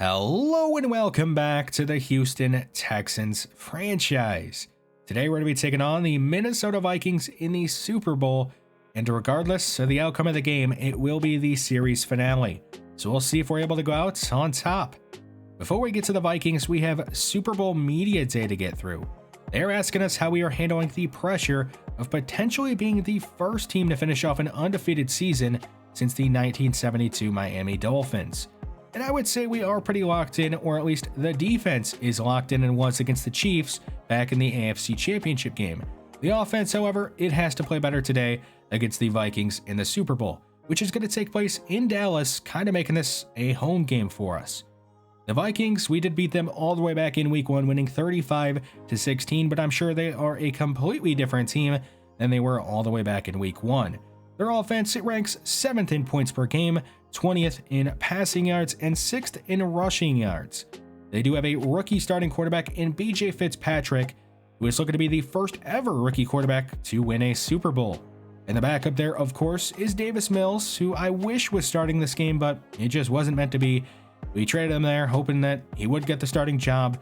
Hello and welcome back to the Houston Texans franchise. Today we're going to be taking on the Minnesota Vikings in the Super Bowl, and regardless of the outcome of the game, it will be the series finale. So we'll see if we're able to go out on top. Before we get to the Vikings, we have Super Bowl Media Day to get through. They're asking us how we are handling the pressure of potentially being the first team to finish off an undefeated season since the 1972 Miami Dolphins. And I would say we are pretty locked in, or at least the defense is locked in and was against the Chiefs back in the AFC Championship game. The offense, however, it has to play better today against the Vikings in the Super Bowl, which is going to take place in Dallas, kind of making this a home game for us. The Vikings, we did beat them all the way back in week 1, winning 35-16, but I'm sure they are a completely different team than they were all the way back in week 1. Their offense, it ranks 7th in points per game, 20th in passing yards, and 6th in rushing yards. They do have a rookie starting quarterback in BJ Fitzpatrick, who is looking to be the first ever rookie quarterback to win a Super Bowl. And the backup there, of course, is Davis Mills, who I wish was starting this game, but it just wasn't meant to be. We traded him there, hoping that he would get the starting job,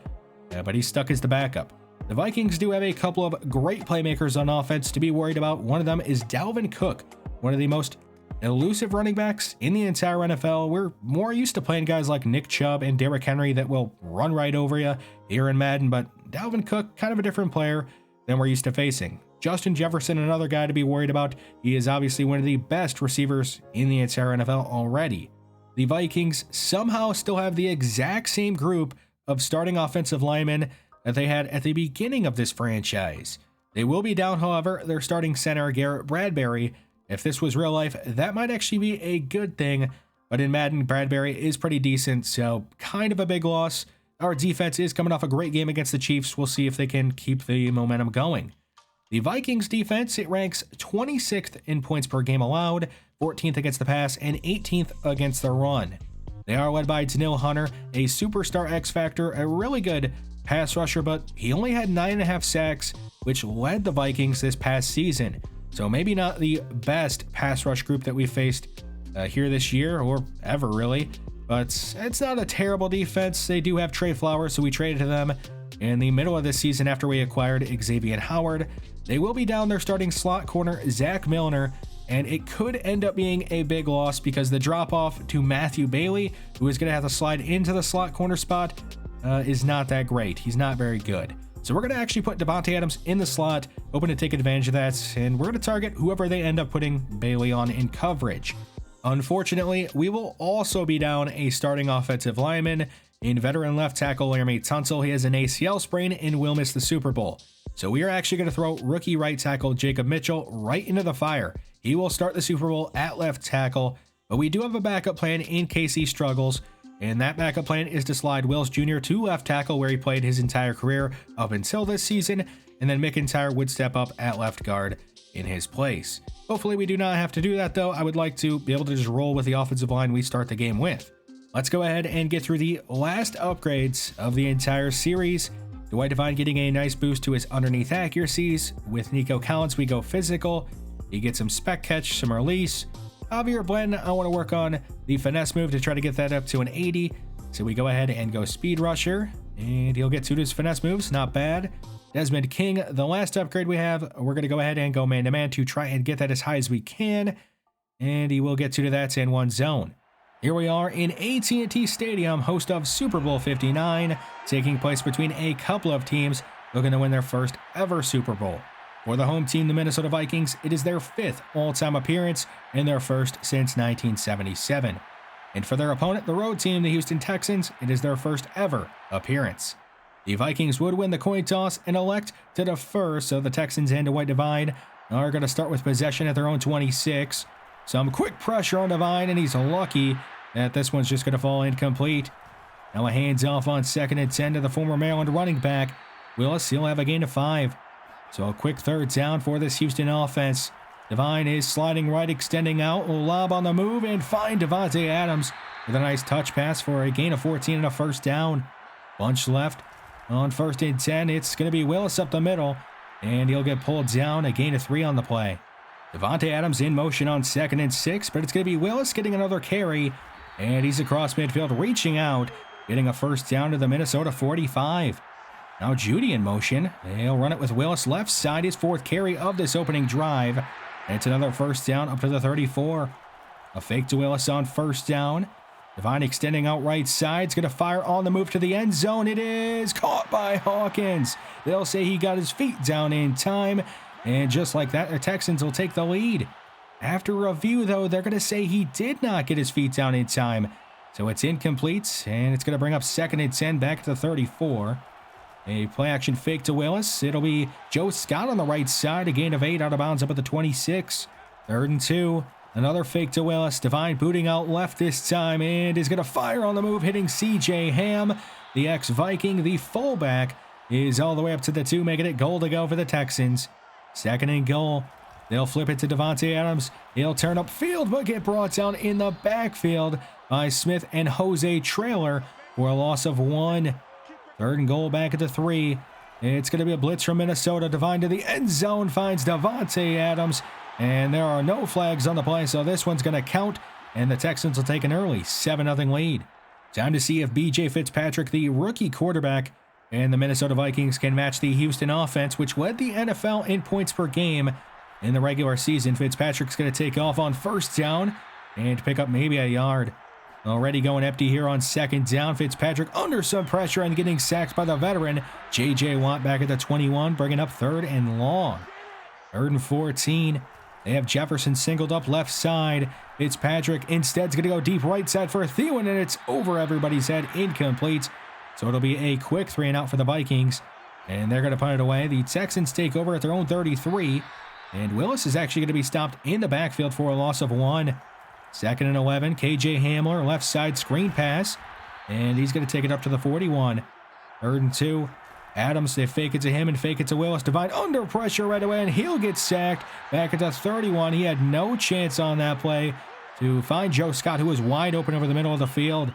but he's stuck as the backup. The Vikings do have a couple of great playmakers on offense to be worried about. One of them is Dalvin Cook, one of the most elusive running backs in the entire NFL. We're more used to playing guys like Nick Chubb and Derrick Henry that will run right over you here in Madden, but Dalvin Cook, kind of a different player than we're used to facing. Justin Jefferson, another guy to be worried about. He is obviously one of the best receivers in the entire NFL already. The Vikings somehow still have the exact same group of starting offensive linemen that they had at the beginning of this franchise. They will be down, however, their starting center, Garrett Bradbury. If this was real life, that might actually be a good thing, but in Madden, Bradbury is pretty decent, so kind of a big loss. Our defense is coming off a great game against the Chiefs. We'll see if they can keep the momentum going. The Vikings defense, it ranks 26th in points per game allowed, 14th against the pass, and 18th against the run. They are led by Danielle Hunter, a superstar X Factor, a really good pass rusher, but he only had 9.5 sacks, which led the Vikings this past season. So maybe not the best pass rush group that we faced here this year, or ever really, but it's not a terrible defense. They do have Trey Flowers, so we traded to them in the middle of this season after we acquired Xavier Howard. They will be down their starting slot corner, Zach Milner, and it could end up being a big loss because the drop-off to Matthew Bailey, who is going to have to slide into the slot corner spot, is not that great. He's not very good. So we're going to actually put Davante Adams in the slot, hoping to take advantage of that, and we're going to target whoever they end up putting Bailey on in coverage. Unfortunately, we will also be down a starting offensive lineman in veteran left tackle Laramie Tunsil. He has an ACL sprain and will miss the Super Bowl. So we are actually going to throw rookie right tackle Jacob Mitchell right into the fire. He will start the Super Bowl at left tackle, but we do have a backup plan in case he struggles. And that backup plan is to slide Wills Jr. to left tackle, where he played his entire career up until this season, and then McIntyre would step up at left guard in his place. Hopefully we do not have to do that, though. I would like to be able to just roll with the offensive line we start the game with. Let's go ahead and get through the last upgrades of the entire series. Dwight Devine getting a nice boost to his underneath accuracies. With Nico Collins, we go physical. He gets some spec catch, some release. Javier Blanton, I want to work on the finesse move to try to get that up to an 80. So we go ahead and go speed rusher, and he'll get to his finesse moves. Not bad. Desmond King, the last upgrade we have, we're going to go ahead and go man-to-man to try and get that as high as we can. And he will get to that in one zone. Here we are in AT&T Stadium, host of Super Bowl 59, taking place between a couple of teams looking to win their first ever Super Bowl. For the home team, the Minnesota Vikings, it is their 5th all-time appearance and their first since 1977. And for their opponent, the road team, the Houston Texans, it is their first ever appearance. The Vikings would win the coin toss and elect to defer, so the Texans and Dwight Devine are going to start with possession at their own 26. Some quick pressure on Devine, and he's lucky that this one's just going to fall incomplete. Now a hands-off on 2nd and 10 to the former Maryland running back. Willis, he'll have a gain of 5. So a quick third down for this Houston offense. Devine is sliding right, extending out, will lob on the move, and find Davante Adams with a nice touch pass for a gain of 14 and a first down. Bunch left on 1st and 10. It's going to be Willis up the middle, and he'll get pulled down, a gain of 3 on the play. Davante Adams in motion on 2nd and 6, but it's going to be Willis getting another carry, and he's across midfield, reaching out. getting a first down to the Minnesota 45. Now Judy in motion. They'll run it with Willis left side, his 4th carry of this opening drive. And it's another first down up to the 34. A fake to Willis on first down. Devine extending out right side. It's going to fire on the move to the end zone. It is caught by Hawkins. They'll say he got his feet down in time. And just like that, the Texans will take the lead. After review, though, they're going to say he did not get his feet down in time. So it's incomplete, and it's going to bring up 2nd and 10 back to the 34. A play-action fake to Willis. It'll be Joe Scott on the right side. A gain of 8 out of bounds up at the 26. 3rd and 2. Another fake to Willis. Devine booting out left this time, and is going to fire on the move, hitting C.J. Ham. The ex-Viking, the fullback, is all the way up to the 2, making it goal to go for the Texans. 2nd and goal. They'll flip it to Davante Adams. He'll turn upfield, but get brought down in the backfield by Smith and Jose Traylor for a loss of 1. 3rd and goal back at the 3. It's going to be a blitz from Minnesota. Devine to the end zone, finds Davante Adams. And there are no flags on the play, so this one's going to count. And the Texans will take an early 7-0 lead. Time to see if B.J. Fitzpatrick, the rookie quarterback, and the Minnesota Vikings can match the Houston offense, which led the NFL in points per game in the regular season. Fitzpatrick's going to take off on first down and pick up maybe a yard. Already going empty here on 2nd down. Fitzpatrick under some pressure and getting sacked by the veteran J.J. Watt back at the 21, bringing up 3rd and long. 3rd and 14. They have Jefferson singled up left side. Fitzpatrick instead's going to go deep right side for Thielen, and it's over everybody's head, incomplete. So it'll be a quick 3-and-out for the Vikings, and they're going to punt it away. The Texans take over at their own 33, and Willis is actually going to be stopped in the backfield for a loss of 1. 2nd and 11, KJ Hamler, left side screen pass, and he's going to take it up to the 41. 3rd and 2. Adams, they fake it to him and fake it to Willis. Devine under pressure right away, and he'll get sacked back at the 31. He had no chance on that play to find Joe Scott, who was wide open over the middle of the field.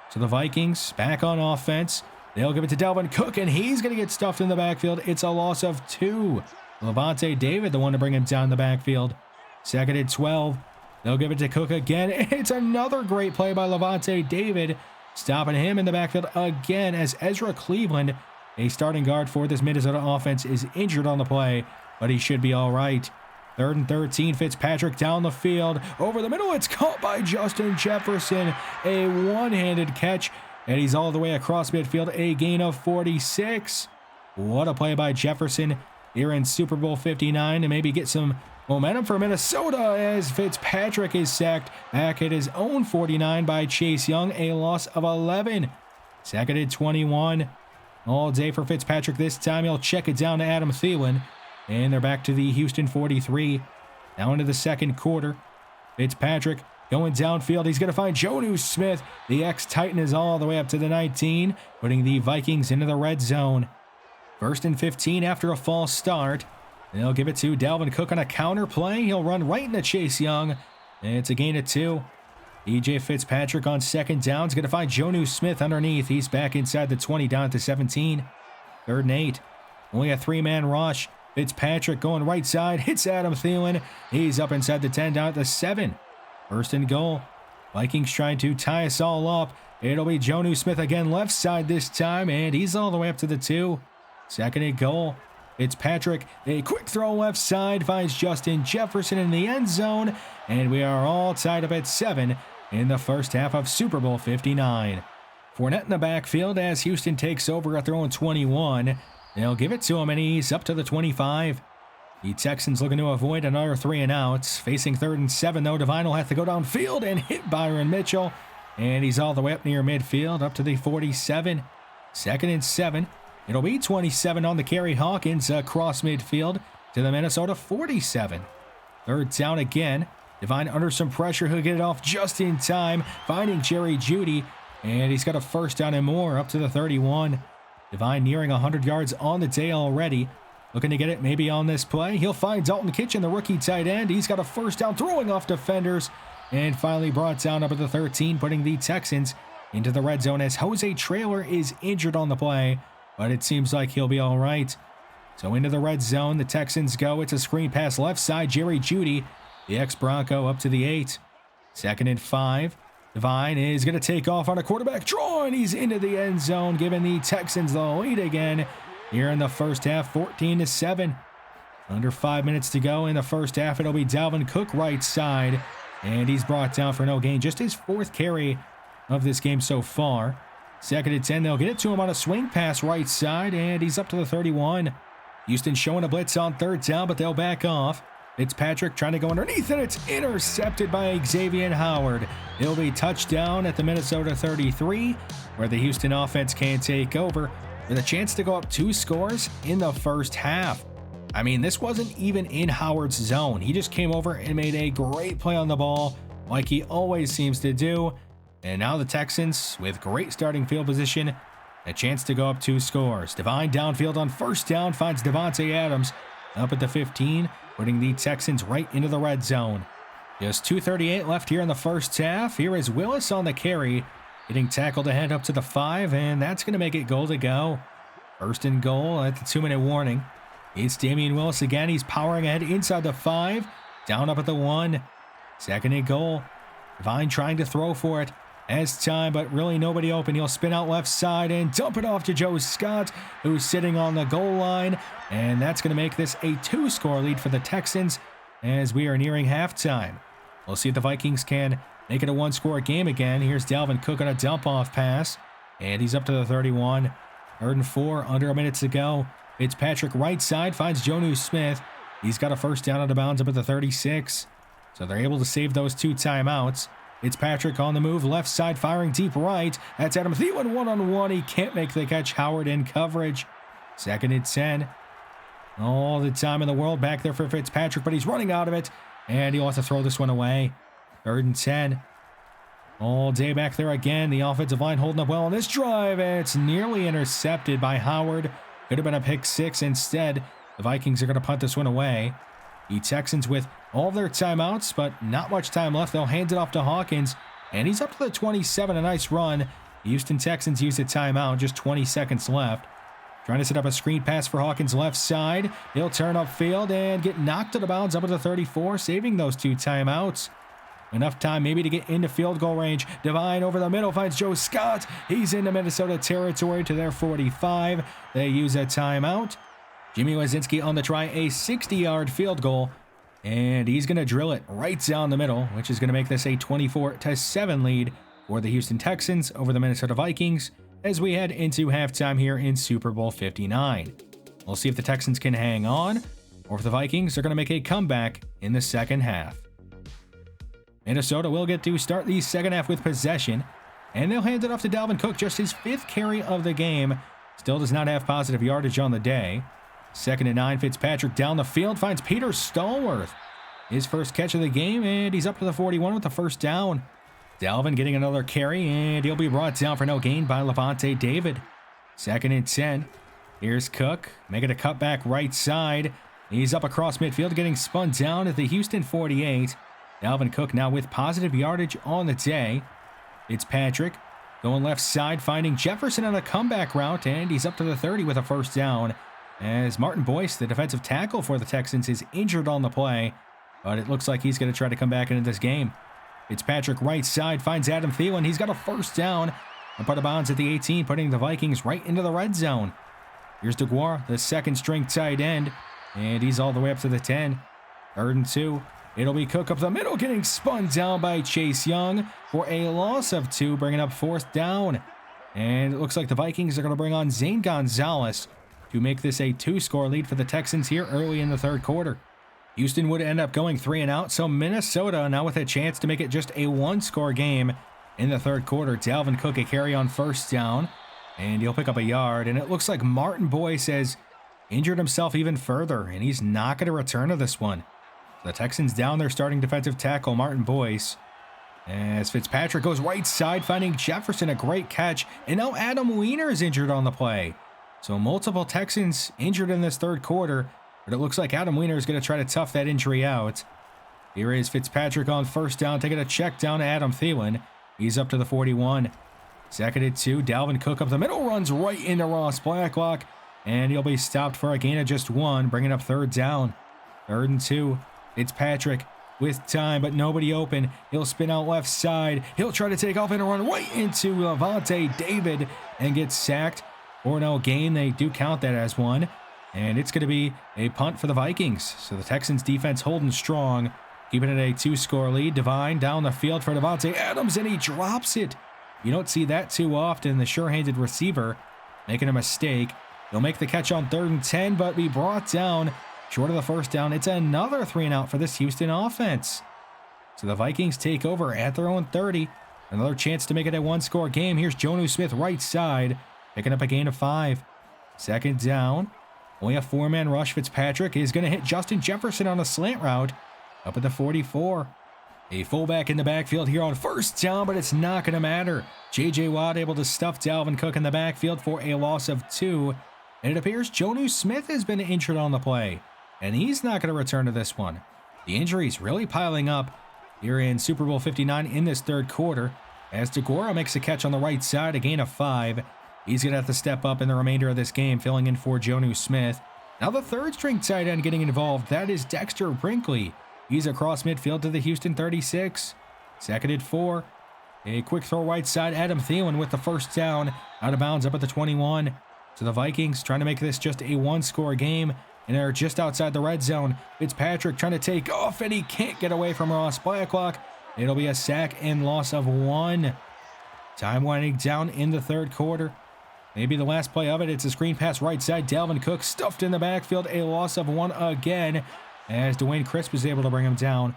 So the Vikings back on offense. They'll give it to Dalvin Cook, and he's going to get stuffed in the backfield. It's a loss of 2. Levante David, the one to bring him down the backfield. 2nd and 12. They'll give it to Cook again. It's another great play by Levante David, stopping him in the backfield again as Ezra Cleveland, a starting guard for this Minnesota offense, is injured on the play, but he should be all right. 3rd and 13, Fitzpatrick down the field. Over the middle, it's caught by Justin Jefferson. A one-handed catch, and he's all the way across midfield, a gain of 46. What a play by Jefferson here in Super Bowl 59 to maybe get some momentum for Minnesota as Fitzpatrick is sacked back at his own 49 by Chase Young, a loss of 11. 2nd and 21. All day for Fitzpatrick this time. He'll check it down to Adam Thielen. And they're back to the Houston 43. Now into the 2nd quarter. Fitzpatrick going downfield. He's going to find Jonnu Smith. The ex-Titan is all the way up to the 19, putting the Vikings into the red zone. 1st and 15 after a false start. They'll give it to Dalvin Cook on a counter play. He'll run right into Chase Young. And it's a gain of 2. E.J. Fitzpatrick on 2nd down is going to find Jonnu Smith underneath. He's back inside the 20 down to 17. 3rd and 8. Only a 3-man rush. Fitzpatrick going right side. Hits Adam Thielen. He's up inside the 10 down at the 7. 1st and goal. Vikings trying to tie us all up. It'll be Jonnu Smith again left side this time. And he's all the way up to the 2. 2nd and goal. Fitzpatrick, a quick throw left side, finds Justin Jefferson in the end zone. And we are all tied up at 7 in the first half of Super Bowl 59. Fournette in the backfield as Houston takes over at their own 21. They'll give it to him, and he's up to the 25. The Texans looking to avoid another 3-and-outs. Facing 3rd and 7, though, Devine will have to go downfield and hit Byron Mitchell. And he's all the way up near midfield, up to the 47. 2nd and 7. It'll be 27 on the carry. Hawkins across midfield to the Minnesota 47. 3rd down again. Devine under some pressure. He'll get it off just in time, finding Jerry Jeudy. And he's got a 1st down and more up to the 31. Devine nearing 100 yards on the day already. Looking to get it maybe on this play. He'll find Dalton Kitchen, the rookie tight end. He's got a 1st down, throwing off defenders. And finally brought down up at the 13, putting the Texans into the red zone as Jose Traylor is injured on the play. But it seems like he'll be all right. So into the red zone, the Texans go. It's a screen pass left side. Jerry Jeudy, the ex-Bronco, up to the 8. 2nd and 5. Devine is going to take off on a quarterback draw, and he's into the end zone, giving the Texans the lead again here in the first half, 14-7. Under 5 minutes to go in the first half. It'll be Dalvin Cook right side, and he's brought down for no gain. Just his 4th carry of this game so far. 2nd and 10, they'll get it to him on a swing pass right side, and he's up to the 31. Houston showing a blitz on 3rd down, but they'll back off. Fitzpatrick trying to go underneath, and it's intercepted by Xavier Howard. It'll be touchdown at the Minnesota 33, where the Houston offense can take over with a chance to go up 2 scores in the first half. I mean, this wasn't even in Howard's zone. He just came over and made a great play on the ball, like he always seems to do. And now the Texans, with great starting field position, a chance to go up 2 scores. Devine downfield on 1st down finds Devontae Adams up at the 15, putting the Texans right into the red zone. Just 2:38 left here in the first half. Here is Willis on the carry, getting tackled ahead up to the 5, and that's going to make it goal to go. 1st and goal at the 2-minute warning. It's Damian Willis again. He's powering ahead inside the 5, down up at the 1. 2nd and goal. Devine trying to throw for it. Has time, but really nobody open. He'll spin out left side and dump it off to Joe Scott, who's sitting on the goal line. And that's going to make this a 2-score lead for the Texans as we are nearing halftime. We'll see if the Vikings can make it a 1-score game again. Here's Dalvin Cook on a dump-off pass, and he's up to the 31. 3rd and 4, under a minute to go. Fitzpatrick right side finds Jonnu Smith. He's got a 1st down out of bounds up at the 36. So they're able to save those 2 timeouts. Fitzpatrick on the move, left side firing deep right. That's Adam Thielen one-on-one. He can't make the catch. Howard in coverage. 2nd and 10. All the time in the world back there for Fitzpatrick, but he's running out of it, and he'll have to throw this one away. 3rd and 10. All day back there again. The offensive line holding up well on this drive, and it's nearly intercepted by Howard. Could have been a pick 6 instead. The Vikings are going to punt this one away. The Texans with all of their timeouts, but not much time left. They'll hand it off to Hawkins, and he's up to the 27. A nice run. The Houston Texans use a timeout, just 20 seconds left. Trying to set up a screen pass for Hawkins left side. He'll turn upfield and get knocked out of bounds up at the 34, saving those 2 timeouts. Enough time maybe to get into field goal range. Devine over the middle finds Joe Scott. He's into Minnesota territory to their 45. They use a timeout. Jimmy Wazinski on the try, a 60-yard field goal, and he's going to drill it right down the middle, which is going to make this a 24-7 lead for the Houston Texans over the Minnesota Vikings as we head into halftime here in Super Bowl 59. We'll see if the Texans can hang on, or if the Vikings are going to make a comeback in the second half. Minnesota will get to start the second half with possession, and they'll hand it off to Dalvin Cook, just his 5th carry of the game. Still does not have positive yardage on the day. 2nd and 9, Fitzpatrick down the field finds Peter Stallworth. His 1st catch of the game, and he's up to the 41 with the 1st down. Dalvin getting another carry, and he'll be brought down for no gain by Levante David. 2nd and 10. Here's Cook, making a cutback right side. He's up across midfield, getting spun down at the Houston 48. Dalvin Cook now with positive yardage on the day. Fitzpatrick going left side, finding Jefferson on a comeback route, and he's up to the 30 with a 1st down. As Martin Boyce, the defensive tackle for the Texans, is injured on the play, but it looks like he's going to try to come back into this game. Fitzpatrick right side finds Adam Thielen. He's got a 1st down. Up out of bounds at the 18, putting the Vikings right into the red zone. Here's DeGuara, the 2nd-string tight end, and he's all the way up to the 10. 3rd and 2. It'll be Cook up the middle, getting spun down by Chase Young for a loss of 2, bringing up 4th down. And it looks like the Vikings are going to bring on Zane Gonzalez to make this a 2-score lead for the Texans here early in the 3rd quarter. Houston would end up going 3 and out, so Minnesota now with a chance to make it just a 1-score game in the 3rd quarter. Dalvin Cook a carry on 1st down, and he'll pick up a yard. And it looks like Martin Boyce has injured himself even further, and he's not going to return to this one. The Texans down their starting defensive tackle, Martin Boyce. As Fitzpatrick goes right side, finding Jefferson, a great catch. And now Adam Weiner is injured on the play. So multiple Texans injured in this 3rd quarter, but it looks like Adam Weiner is going to try to tough that injury out. Here is Fitzpatrick on 1st down, taking a check down to Adam Thielen. He's up to the 41. 2nd and 2, Dalvin Cook up the middle, runs right into Ross Blacklock, and he'll be stopped for a gain of just 1, bringing up 3rd down. 3rd and 2, Fitzpatrick with time, but nobody open. He'll spin out left side. He'll try to take off and run right into Lavonte David and get sacked. 4-0 gain. They do count that as one. And it's going to be a punt for the Vikings. So the Texans defense holding strong, keeping it a 2-score lead. Divine down the field for Davante Adams, and he drops it. You don't see that too often. The sure-handed receiver making a mistake. He'll make the catch on 3rd and 10, but be brought down short of the first down. It's another 3-and-out for this Houston offense. So the Vikings take over at their own 30. Another chance to make it a 1-score game. Here's Jonnu Smith right side, picking up a gain of 5. 2nd down. Only a 4-man rush. Fitzpatrick is going to hit Justin Jefferson on a slant route up at the 44. A fullback in the backfield here on 1st down, but it's not going to matter. J.J. Watt able to stuff Dalvin Cook in the backfield for a loss of 2. And it appears Jonnu Smith has been injured on the play, and he's not going to return to this one. The injuries really piling up here in Super Bowl 59 in this 3rd quarter, as DeGuara makes a catch on the right side, a gain of 5. He's going to have to step up in the remainder of this game, filling in for Jonnu Smith. Now the 3rd-string tight end getting involved, that is Dexter Brinkley. He's across midfield to the Houston 36. 2nd and 4. A quick throw right side, Adam Thielen with the 1st down, out of bounds up at the 21. So the Vikings trying to make this just a 1-score game, and they're just outside the red zone. Fitzpatrick trying to take off, and he can't get away from Ross Blacklock. It'll be a sack and loss of 1. Time winding down in the 3rd quarter. Maybe the last play of it. It's a screen pass right side. Dalvin Cook stuffed in the backfield. A loss of 1 again, as Dwayne Crisp is able to bring him down.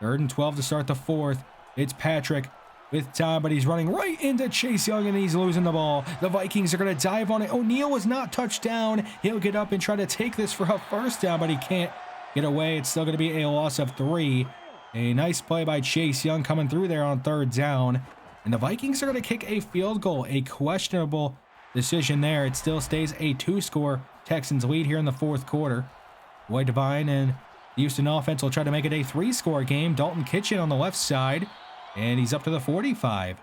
3rd and 12 to start the 4th. It's Patrick with time, but he's running right into Chase Young, and he's losing the ball. The Vikings are going to dive on it. O'Neal was not touched down. He'll get up and try to take this for a 1st down, but he can't get away. It's still going to be a loss of 3. A nice play by Chase Young coming through there on 3rd down. And the Vikings are going to kick a field goal. A questionable decision there. It still stays a 2-score Texans lead here in the 4th quarter. Dwight Divine and the Houston offense will try to make it a 3-score game. Dalton Kitchen on the left side, and he's up to the 45.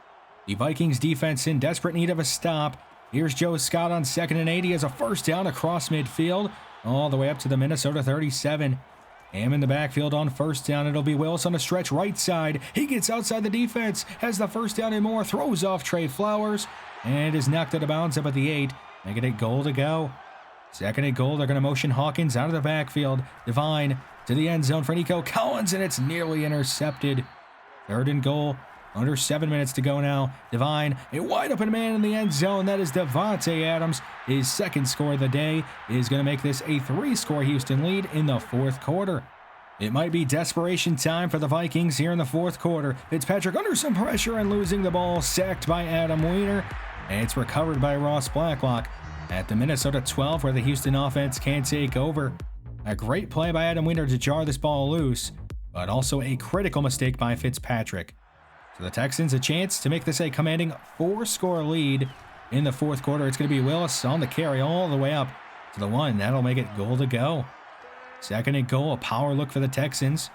The Vikings defense in desperate need of a stop. Here's Joe Scott on 2nd and 8. He has a 1st down across midfield, all the way up to the Minnesota 37. Ham in the backfield on 1st down. It'll be Willis on a stretch right side. He gets outside the defense, has the 1st down and more, throws off Trey Flowers, and is knocked out of bounds up at the 8, making it goal to go. 2nd and goal, they're going to motion Hawkins out of the backfield. Divine to the end zone for Nico Collins, and it's nearly intercepted. 3rd and goal, under 7 minutes to go now. Divine, a wide open man in the end zone. That is Davante Adams. His 2nd score of the day is going to make this a 3-score Houston lead in the 4th quarter. It might be desperation time for the Vikings here in the 4th quarter. Fitzpatrick under some pressure and losing the ball, sacked by Adam Weiner, and it's recovered by Ross Blacklock at the Minnesota 12, where the Houston offense can take over. A great play by Adam Weiner to jar this ball loose, but also a critical mistake by Fitzpatrick. So the Texans a chance to make this a commanding 4-score lead in the 4th quarter. It's going to be Willis on the carry all the way up to the 1. That'll make it goal to go. 2nd and goal, a power look for the Texans.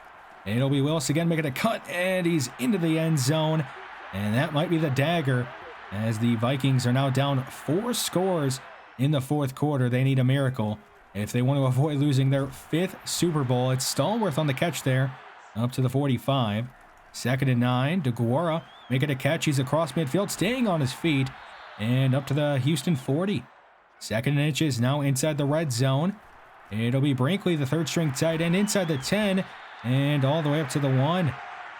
And it'll be Willis again making a cut, and he's into the end zone. And that might be the dagger, as the Vikings are now down 4 scores in the 4th quarter. They need a miracle if they want to avoid losing their 5th Super Bowl. It's Stallworth on the catch there, up to the 45. 2nd and 9, DeGuara making a catch. He's across midfield, staying on his feet, and up to the Houston 40. 2nd and inches, now inside the red zone. It'll be Brinkley, the 3rd-string tight end, inside the 10, and all the way up to the 1.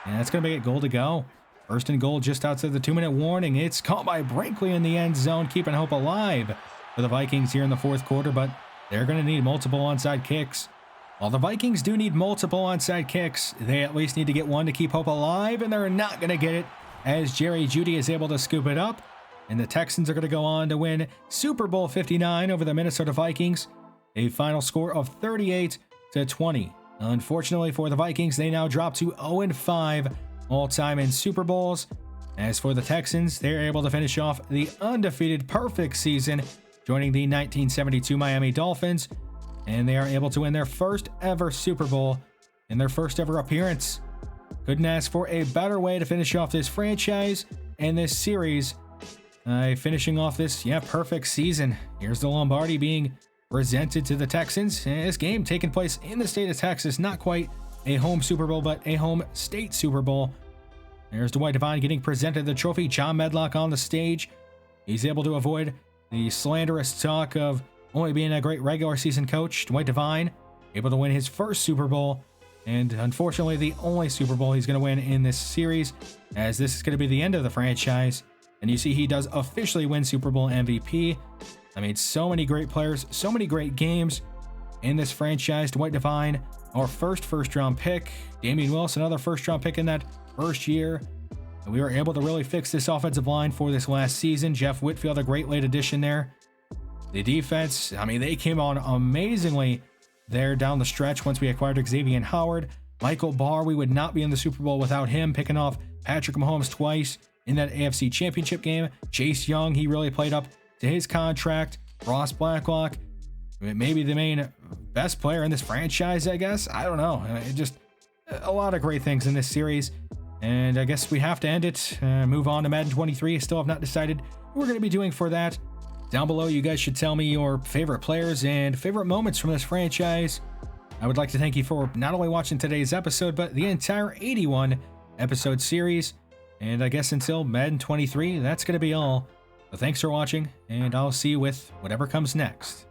And that's going to make it goal to go. 1st and goal just outside the 2-minute warning. It's caught by Brinkley in the end zone, keeping hope alive for the Vikings here in the 4th quarter, but they're going to need multiple onside kicks. While the Vikings do need multiple onside kicks, they at least need to get one to keep hope alive, and they're not going to get it, as Jerry Jeudy is able to scoop it up, and the Texans are going to go on to win Super Bowl 59 over the Minnesota Vikings, a final score of 38-20. Unfortunately for the Vikings, they now drop to 0-5 all-time in Super Bowls. As for the Texans, they're able to finish off the undefeated perfect season, joining the 1972 Miami Dolphins, and they are able to win their 1st ever Super Bowl in their 1st ever appearance. Couldn't ask for a better way to finish off this franchise and this series. Finishing off this, perfect season. Here's the Lombardi being presented to the Texans. This game taking place in the state of Texas, not quite a home Super Bowl, but a home state Super Bowl. There's Dwight Devine getting presented the trophy. John Medlock on the stage. He's able to avoid the slanderous talk of only being a great regular season coach. Dwight Devine able to win his first Super Bowl, and unfortunately the only Super Bowl he's going to win in this series, as this is going to be the end of the franchise. And you see he does officially win Super Bowl MVP. I mean, so many great players, so many great games in this franchise. Dwight Devine, our first round pick. Damian Willis, another first round pick in that first year. And we were able to really fix this offensive line for this last season. Jeff Whitfield, a great late addition there. The defense, I mean, they came on amazingly there down the stretch once we acquired Xavier Howard. Michael Barr, we would not be in the Super Bowl without him, picking off Patrick Mahomes twice in that AFC Championship game. Chase Young, he really played up to his contract. Ross Blacklock, maybe the main best player in this franchise, I guess. I don't know. Just a lot of great things in this series. And I guess we have to end it. Move on to Madden 23. I still have not decided what we're going to be doing for that. Down below, you guys should tell me your favorite players and favorite moments from this franchise. I would like to thank you for not only watching today's episode, but the entire 81 episode series. And I guess until Madden 23, that's going to be all. So thanks for watching, and I'll see you with whatever comes next.